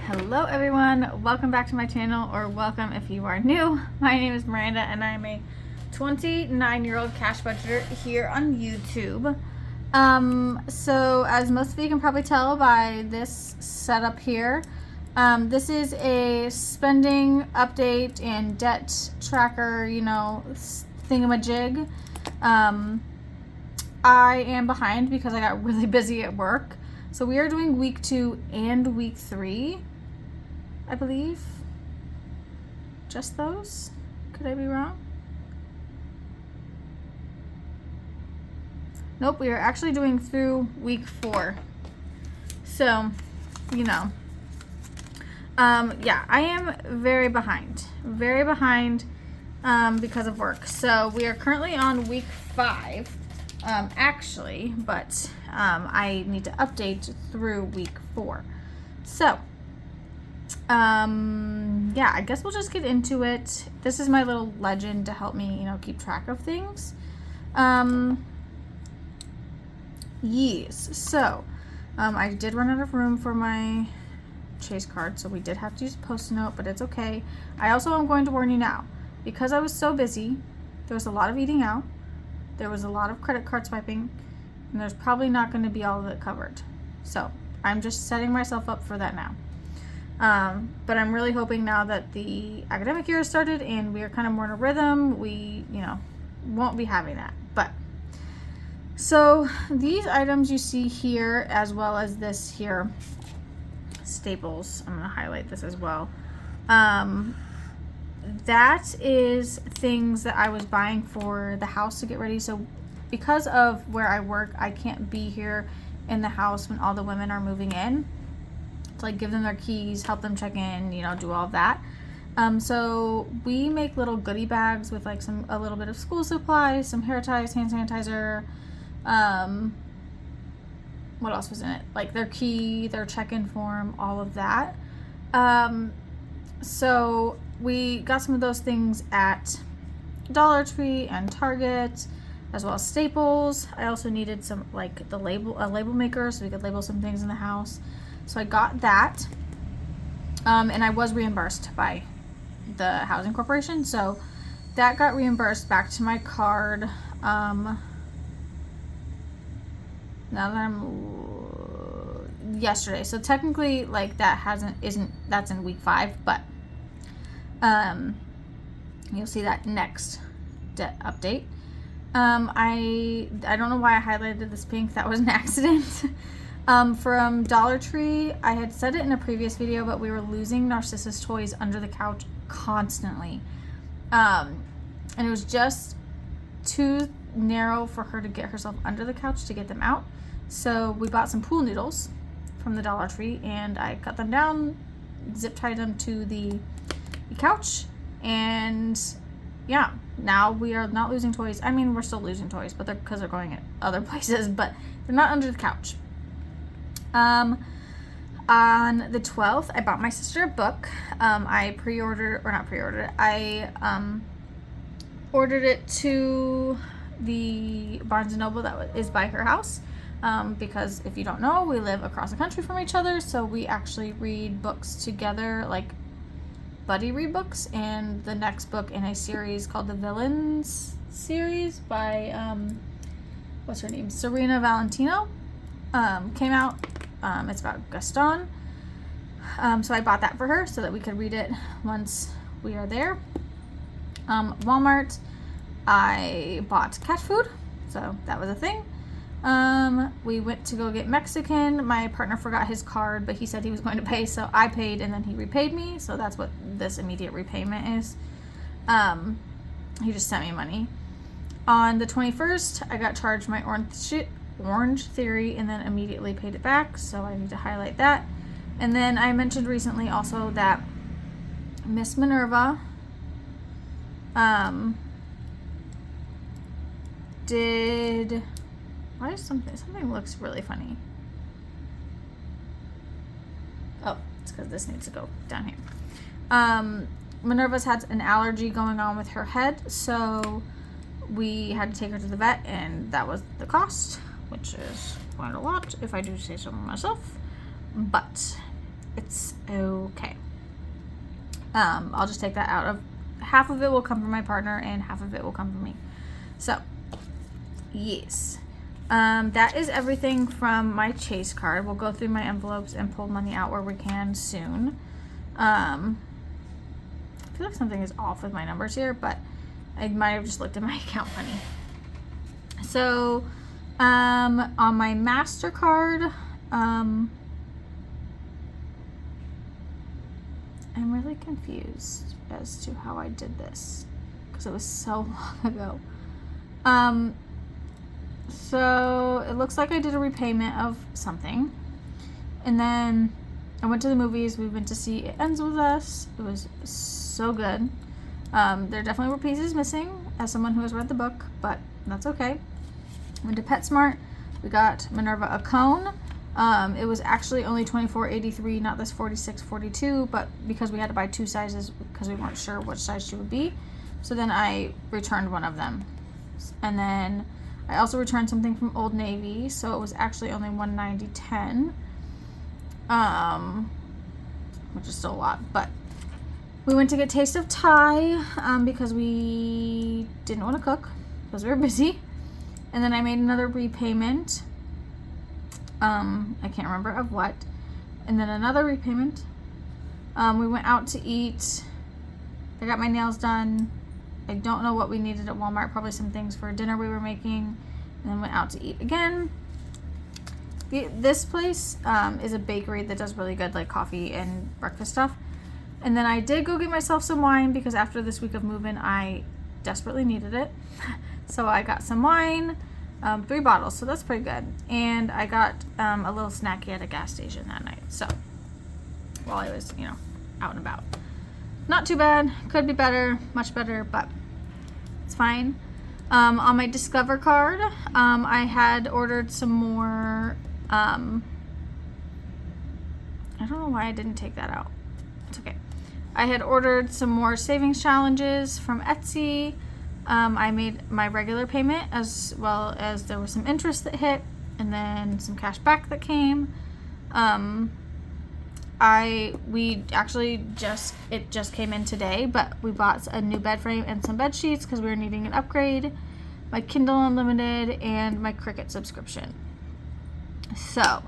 Hello everyone, welcome back to my channel, or welcome if you are new. My name is Miranda and I'm a 29-year-old cash budgeter here on YouTube. So as most of you can probably tell by this setup here, this is a spending update and debt tracker, you know, thingamajig. I am behind because I got really busy at work. So we are doing week 2 and week 3, I believe. Just those? Could I be wrong? Nope, we are actually doing through week 4. So, you know. Yeah, I am very behind. Very behind because of work. So we are currently on week 5. Actually, but I need to update through week 4. So, yeah, I guess we'll just get into it. This is my little legend to help me, you know, keep track of things. Yes, so, I did run out of room for my Chase card, so we did have to use a Post-it note, but it's okay. I also am going to warn you now, because I was so busy, there was a lot of eating out. There was a lot of credit card swiping, and there's probably not going to be all of it covered. So I'm just setting myself up for that now. But I'm really hoping now that the academic year has started and we are kind of more in a rhythm, we, you know, won't be having that. But so these items you see here, as well as this here, staples, I'm going to highlight this as well. That is things that I was buying for the house to get ready. So because of where I work, I can't be here in the house when all the women are moving in to like give them their keys, help them check in, you know, do all of that. So we make little goodie bags with like a little bit of school supplies, some hair ties, hand sanitizer. What else was in it? Like their key, their check-in form, all of that. So we got some of those things at Dollar Tree and Target, as well as Staples. I also needed some, like, a label maker so we could label some things in the house. So I got that, and I was reimbursed by the housing corporation. So that got reimbursed back to my card. Now that yesterday. So technically, like, that's in week 5, but you'll see that next debt update. I don't know why I highlighted this pink. That was an accident. From Dollar Tree, I had said it in a previous video, but we were losing Narcissus toys under the couch constantly. And it was just too narrow for her to get herself under the couch to get them out. So we bought some pool noodles from the Dollar Tree, and I cut them down, zip tied them to the couch, and yeah, now we are not losing toys. I mean, we're still losing toys, but because they're going at other places, but they're not under the couch. On the 12th, I bought my sister a book. I ordered it to the Barnes & Noble that is by her house. Because if you don't know, we live across the country from each other, so we actually read books together, like buddy read books. And the next book in a series called the Villains series by what's her name, Serena Valentino, came out. It's about Gaston. So I bought that for her so that we could read it once we are there. Walmart, I bought cat food, so that was a thing. We went to go get Mexican. My partner forgot his card, but he said he was going to pay, so I paid and then he repaid me. So that's what this immediate repayment is. He just sent me money. On the 21st, I got charged my Orange Theory and then immediately paid it back. So I need to highlight that. And then I mentioned recently also that Miss Minerva, why is something looks really funny? Oh, it's because this needs to go down here. Minerva's had an allergy going on with her head, so we had to take her to the vet, and that was the cost, which is quite a lot if I do say so myself. But it's Okay. I'll just take that out of, half of it will come from my partner and half of it will come from me. So, yes. That is everything from my Chase card. We'll go through my envelopes and pull money out where we can soon. I feel like something is off with my numbers here, but I might have just looked at my account funny. So, on my MasterCard, I'm really confused as to how I did this because it was so long ago. So it looks like I did a repayment of something, and then I went to the movies. We went to see It Ends With Us. It was so good. There definitely were pieces missing as someone who has read the book, but that's okay. Went to PetSmart. We got Minerva a cone. It was actually only $24.83, not this $46.42, but because we had to buy 2 sizes because we weren't sure which size she would be, so then I returned one of them. And then I also returned something from Old Navy, so it was actually only $190.10, which is still a lot. But we went to get Taste of Thai because we didn't want to cook because we were busy. And then I made another repayment. I can't remember of what. And then another repayment. We went out to eat. I got my nails done. I don't know what we needed at Walmart. Probably some things for dinner we were making. And then went out to eat again. This place is a bakery that does really good like coffee and breakfast stuff. And then I did go get myself some wine because after this week of moving, I desperately needed it. So I got some wine, 3 bottles, so that's pretty good. And I got a little snacky at a gas station that night. So while I was, out and about. Not too bad. Could be better, much better, but it's fine. On my Discover card, I had ordered some more, I don't know why I didn't take that out. It's okay. I had ordered some more savings challenges from Etsy. I made my regular payment as well as there was some interest that hit and then some cash back that came. We actually it just came in today, but we bought a new bed frame and some bed sheets because we were needing an upgrade, my Kindle Unlimited, and my Cricut subscription. So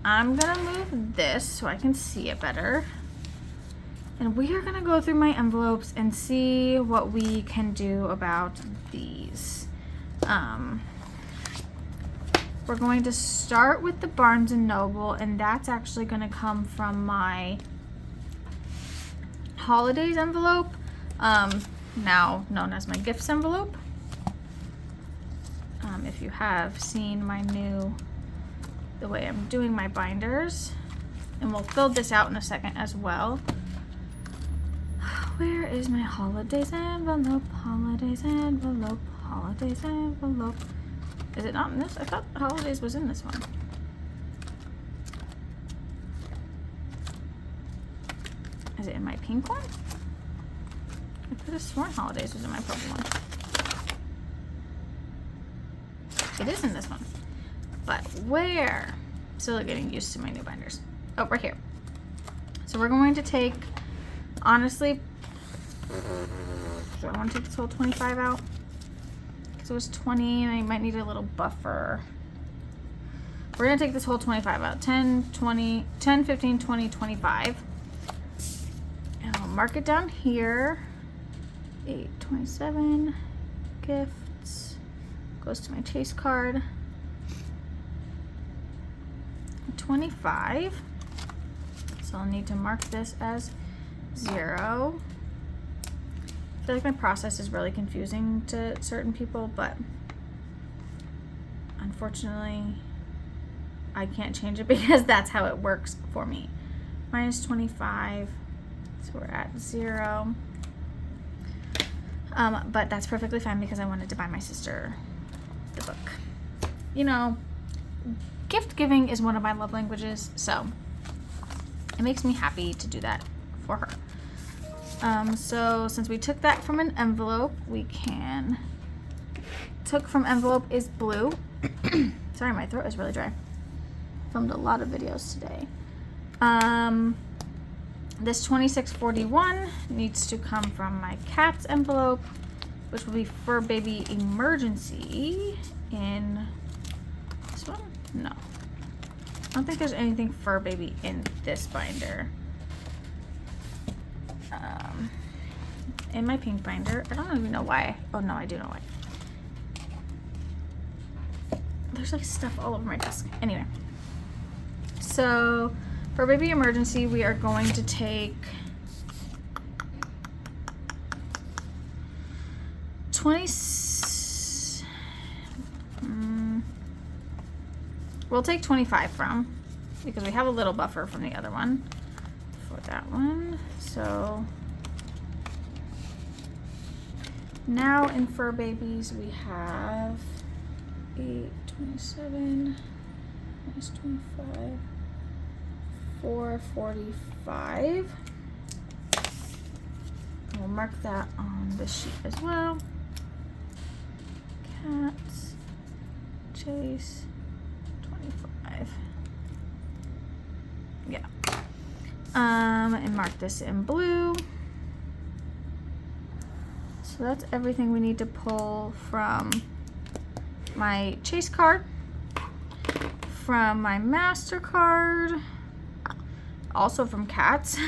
I'm gonna move this so I can see it better. And we are gonna go through my envelopes and see what we can do about these. We're going to start with the Barnes & Noble, and that's actually gonna come from my holidays envelope, now known as my gifts envelope. If you have seen the way I'm doing my binders, and we'll fill this out in a second as well. Where is my holidays envelope? Holidays envelope. Holidays envelope. Is it not in this? I thought holidays was in this one. Is it in my pink one? I could have sworn holidays was in my purple one. It is in this one. But where? Still getting used to my new binders. Oh, right here. So we're going to take, honestly, do I want to take this whole 25 out? Because it was 20 and I might need a little buffer. We're going to take this whole 25 out. 10, 20, 10, 15, 20, 25. And I'll mark it down here. 8, 27, gifts, goes to my Chase card. 25. So I'll need to mark this as 0. I feel like my process is really confusing to certain people, but unfortunately I can't change it because that's how it works for me. Minus 25, so we're at 0. But that's perfectly fine because I wanted to buy my sister the book. Gift giving is one of my love languages, so it makes me happy to do that for her. So since we took that from an envelope, took from envelope is blue. Sorry, my throat is really dry. Filmed a lot of videos today. This $26.41 needs to come from my cat's envelope, which will be Fur Baby Emergency in this one? No. I don't think there's anything Fur Baby in this binder. In my pink binder. I don't even know why. Oh no, I do know why. There's like stuff all over my desk. Anyway. So, for Baby Emergency, we are going to take we'll take 25 from, because we have a little buffer from the other one for that one. So now in Fur Babies we have 8, 27 minus 25, 445. We'll mark that on the sheet as well. Cats, Chase, 25. Yeah. And mark this in blue. So that's everything we need to pull from my Chase card, from my MasterCard, also from Cats.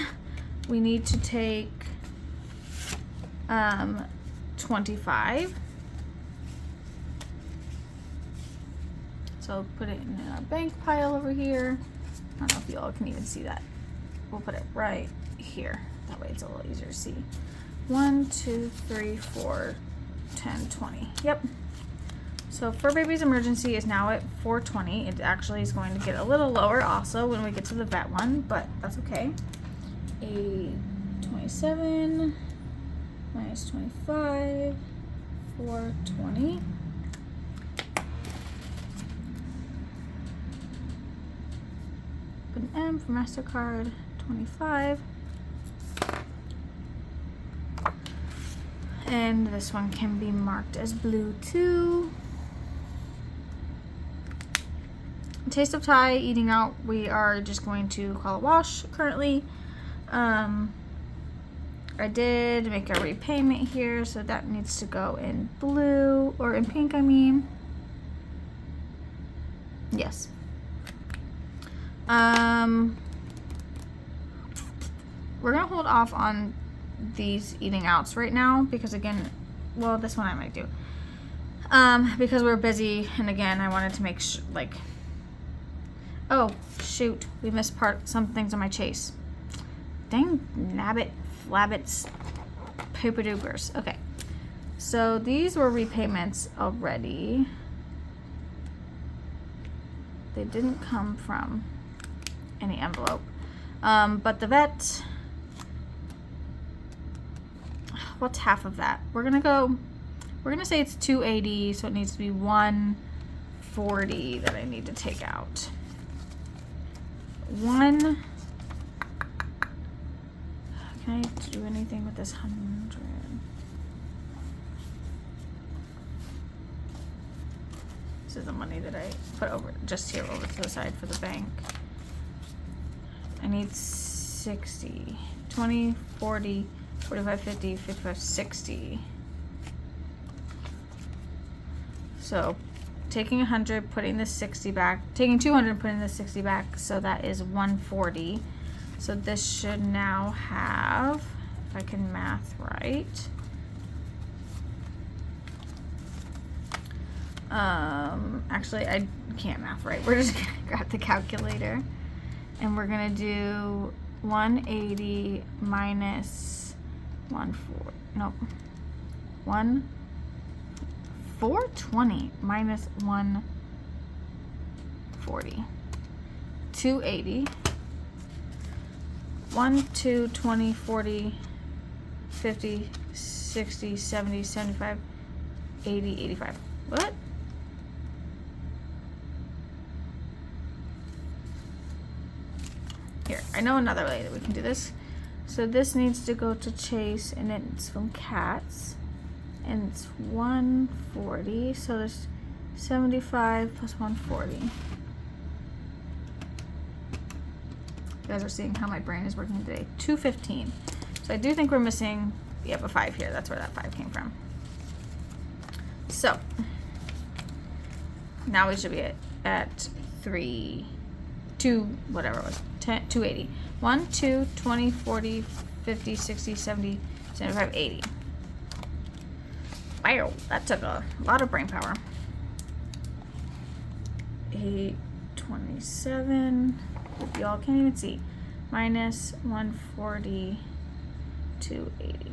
We need to take 25. So put it in our bank pile over here. I don't know if you all can even see that. We'll put it right here. That way it's a little easier to see. 1, 2, 3, 4, 10, 20. Yep. So Fur Baby's Emergency is now at 420. It actually is going to get a little lower also when we get to the vet one, but that's okay. 27 minus 25, 420. Put an M for MasterCard, 25. And this one can be marked as blue too. Taste of Thai, eating out, we are just going to call a wash currently. I did make a repayment here, so that needs to go in blue, or in pink, I mean. Yes. We're gonna hold off on these eating outs right now because, again, well, this one I might do. Because we're busy, and again, I wanted to make sure, like, oh shoot, we missed some things on my Chase. Dang nabbit flabbits pooper doopers. Okay, so these were repayments already. They didn't come from any envelope, but the vet, what's half of that? We're gonna say it's 280, so it needs to be 140 that I need to take out. Can I do anything with this 100? This is the money that I put over just here over to the side for the bank. I need 60, 20, 40, 45, 50, 55, 60. So taking 100, putting the 60 back, taking 200, putting the 60 back, so that is 140. So this should now have, if I can math right, actually I can't math right. We're just gonna grab the calculator and we're gonna do 180 minus 420 minus 140. 280. 1, 2, 20, 40, 50, 60, 70, 75, 80, 85. What? Here, I know another way that we can do this. So this needs to go to Chase, and it's from Cats, and it's 140. So there's 75 plus 140. You guys are seeing how my brain is working today. 215. So I do think we're missing, yep, a 5 here. That's where that 5 came from. So now we should be at 2, whatever it was, 280. 1, 2, 20, 40, 50, 60, 70, 75, 80. Wow, that took a lot of brain power. 8, 27, y'all can't even see, minus 140, 280.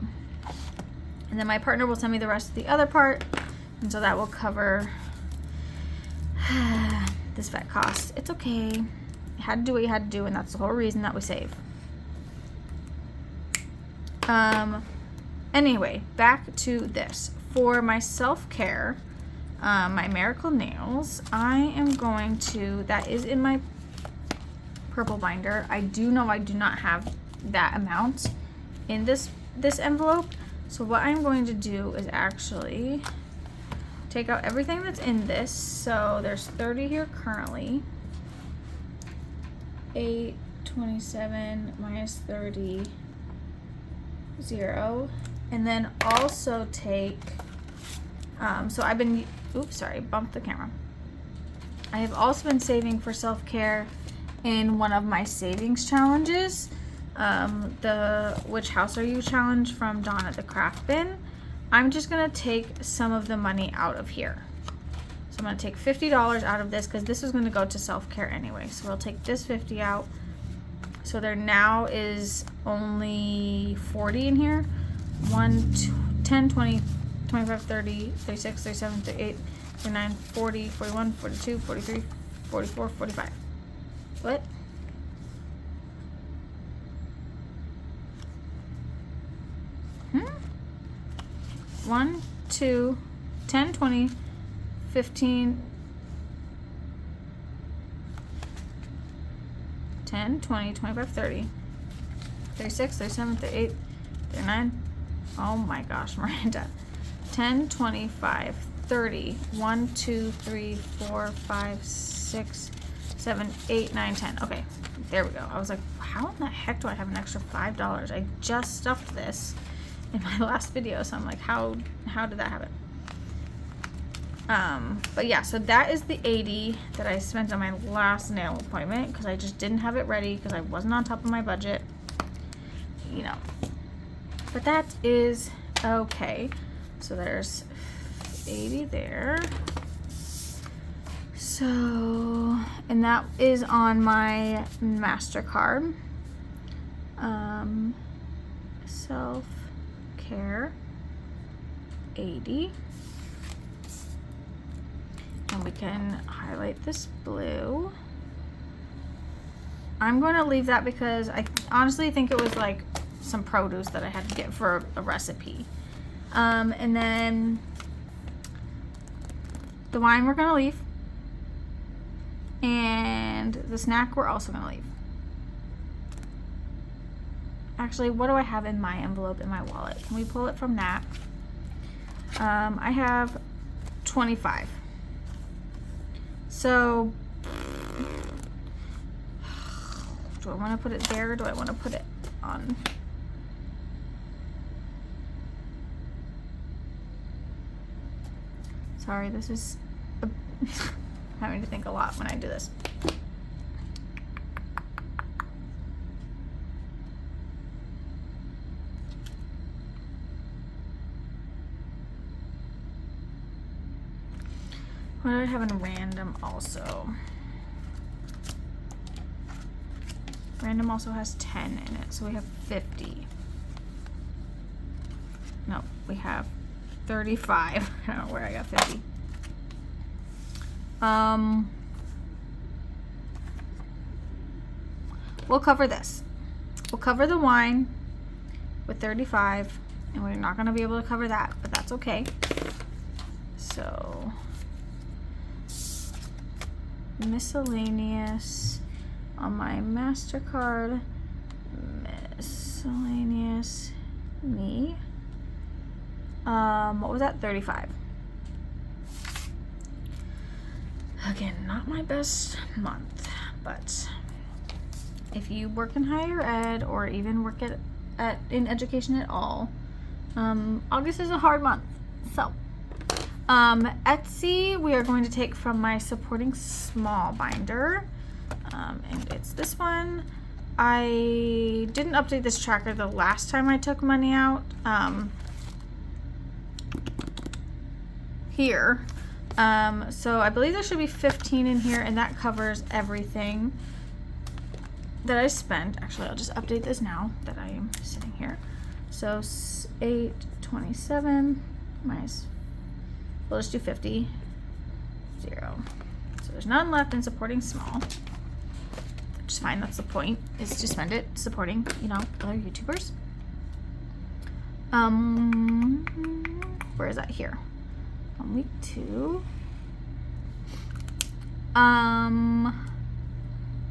And then my partner will send me the rest of the other part, and so that will cover this vet cost. It's okay. You had to do what you had to do, and that's the whole reason that we save. Anyway, back to this. For my self-care, my Miracle Nails, I am going to, that is in my purple binder. I do know I do not have that amount in this envelope. So what I'm going to do is actually take out everything that's in this. So there's 30 here currently. 8, 27 minus 30, 0. And then also take, so I've been, oops, sorry, bumped the camera. I have also been saving for self-care in one of my savings challenges, the Which House Are You challenge from Dawn at the Craft Bin. I'm just gonna take some of the money out of here. So I'm gonna take $50 out of this because this is gonna go to self-care anyway. So we'll take this 50 out. So there now is only 40 in here. 1, 2, 10, 20, 25, 30, 36, 37, 38, 39, 40, 41, 42, 43, 44, 45. What? Hmm? 1, 2, 10, 20, 15, 10, 20, 25, 30, 36, 37, 38, 39. Oh my gosh, Miranda. 10, 25, 30, 1, 2, 3, 4, 5, 6, 7, 8, 9, 10. Okay, there we go. I was like, how in the heck do I have an extra $5? I just stuffed this in my last video, so I'm like, how did that happen? But yeah, so that is the 80 that I spent on my last nail appointment because I just didn't have it ready because I wasn't on top of my budget, you know. But that is okay. So there's 80 there. So, and that is on my MasterCard. Self-care 80. And we can highlight this blue. I'm going to leave that because I honestly think it was like some produce that I had to get for a recipe. And then the wine we're going to leave. And the snack we're also going to leave. Actually, what do I have in my envelope in my wallet? Can we pull it from that? I have 25. So, do I want to put it there or do I want to put it on? Sorry, this is having to think a lot when I do this. What do I have in random also? Random also has 10 in it, so we have 50. No, we have 35. I don't know where I got 50. We'll cover this. We'll cover the wine with 35, and we're not going to be able to cover that, but that's okay. So, miscellaneous on my MasterCard, miscellaneous me. What was that? 35. Again, not my best month, but if you work in higher ed or even work in education at all, August is a hard month. So Etsy, we are going to take from my supporting small binder, and it's this one. I didn't update this tracker the last time I took money out here, so I believe there should be 15 in here, and that covers everything that I spent. Actually, I'll just update this now that I am sitting here. So 827 minus, we'll just do 50, 0. So there's none left in supporting small, which is fine. That's the point, is to spend it supporting, you know, other YouTubers. Where is that? Here. On week 2.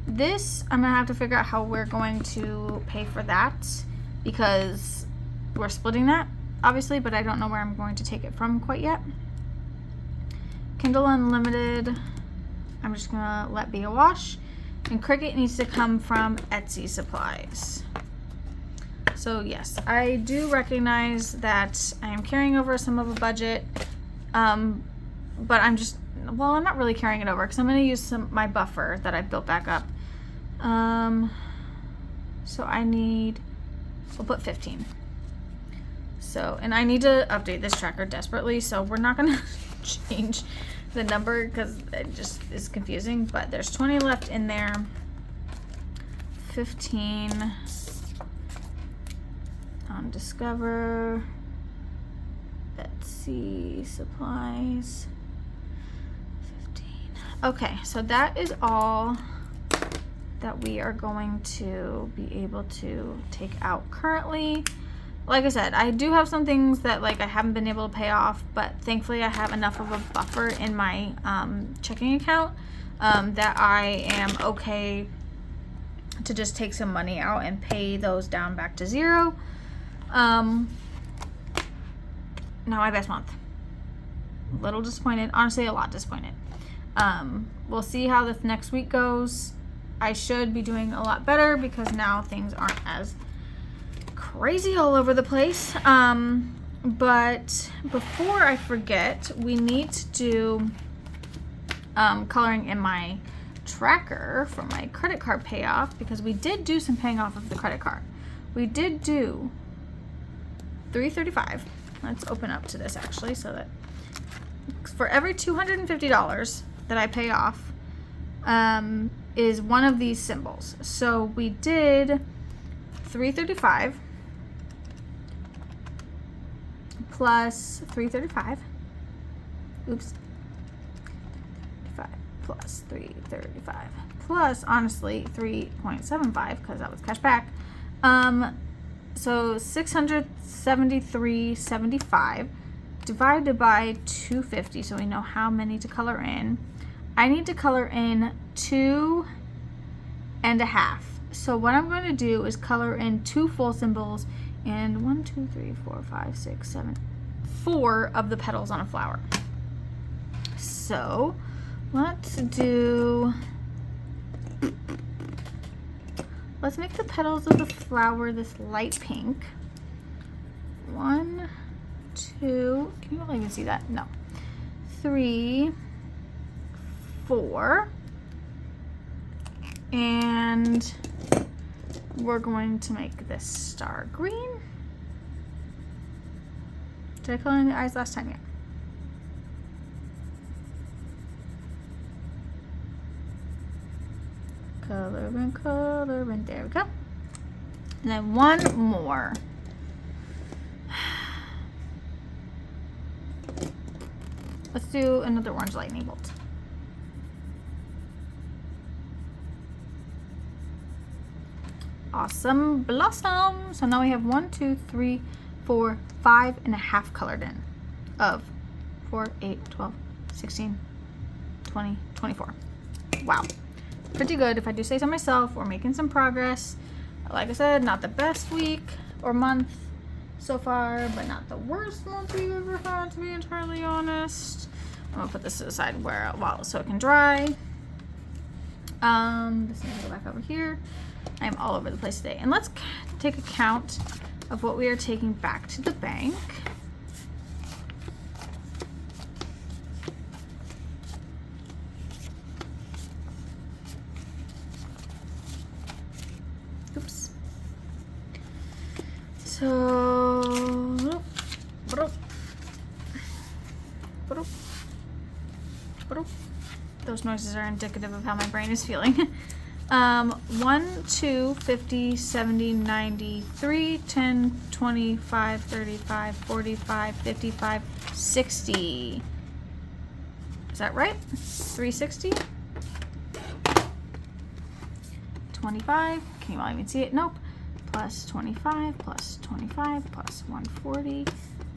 This, I'm gonna have to figure out how we're going to pay for that, because we're splitting that, obviously, but I don't know where I'm going to take it from quite yet. Kindle Unlimited, I'm just gonna let be a wash. And Cricut needs to come from Etsy supplies. So yes, I do recognize that I am carrying over some of a budget, but I'm just, well, I'm not really carrying it over because I'm going to use my buffer that I built back up. So I need, we'll put 15. So, and I need to update this tracker desperately, so we're not going to change the number because it just is confusing, but there's 20 left in there. 15 on Discover, Etsy supplies, 15. Okay, so that is all that we are going to be able to take out currently. Like I said, I do have some things that like I haven't been able to pay off, but thankfully I have enough of a buffer in my checking account that I am okay to just take some money out and pay those down back to 0. Not my best month. A little disappointed, honestly a lot disappointed. We'll see how the next week goes. I should be doing a lot better because now things aren't as crazy all over the place. But before I forget, we need to do coloring in my tracker for my credit card payoff, because we did do some paying off of the credit card. We did do $335. Let's open up to this actually, so that for every $250 that I pay off is one of these symbols. So we did $335 plus $335. Oops. 5 plus $335 plus, honestly, 3.75 because that was cash back. So $673.75 divided by 250, so we know how many to color in. I need to color in 2.5. So what I'm going to do is color in 2 full symbols and 4 of the petals on a flower. So let's make the petals of the flower this light pink. 1, 2, can you even see that? No. 3, 4, and we're going to make this star green. Did I color in the eyes last time? Yeah. Color and color, and there we go. And then one more. Let's do another orange lightning bolt. Awesome blossom. So now we have 1, 2, 3, 4, 5.5 colored in of 4, 8, 12, 16, 20, 24. Wow. Pretty good if I do say so myself. We're making some progress. Like I said, not the best week or month so far, but not the worst month we've ever had, to be entirely honest. I'm gonna put this to the side so it can dry. This needs to go back over here. I'm all over the place today. And let's take a count of what we are taking back to the bank. Oops. So, those noises are indicative of how my brain is feeling. 1, 2, 50, 70, 90, 3, 10, 25, 35, 45, 55, 60. Is that right? 360? 25. Can you all even see it? Nope. Plus 25, plus 25, plus 140,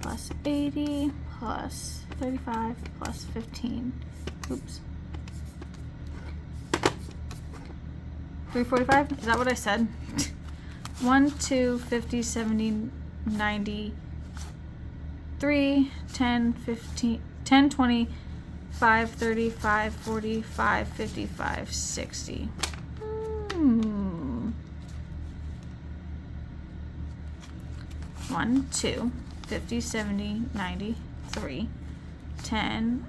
plus 80, plus 35, plus 15. Oops. 345? Is that what I said? 1, 2, 50, 70, 90, 3, 10, 15, 10, 20, 5, 35, 45, 55, 60. 1, 2, 50, 70, 90, 3, 10,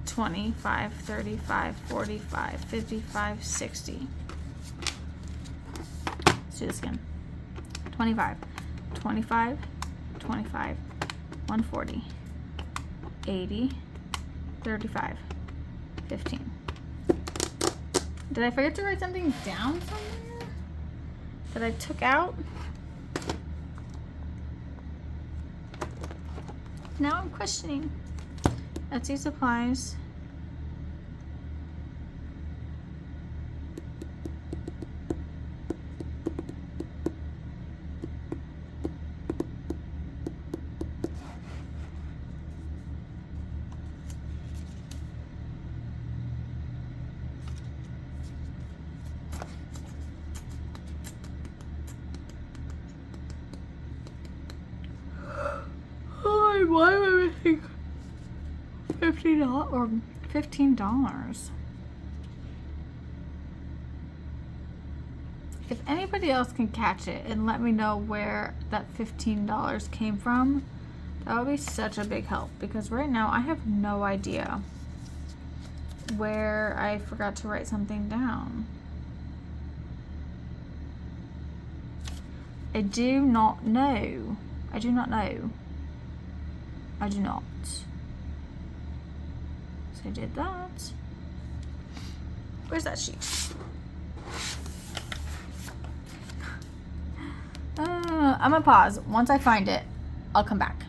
25, 35, 45, 55, 60. Let's do this again. 25, 25, 25, 140, 80, 35, 15. Did I forget to write something down somewhere that I took out? Now I'm questioning. Etsy supplies. Why am I missing $50 or $15? If anybody else can catch it and let me know where that $15 came from, that would be such a big help, because right now I have no idea where I forgot to write something down. I do not know. I do not know. I do not. So I did that. Where's that sheet? I'm gonna pause. Once I find it, I'll come back.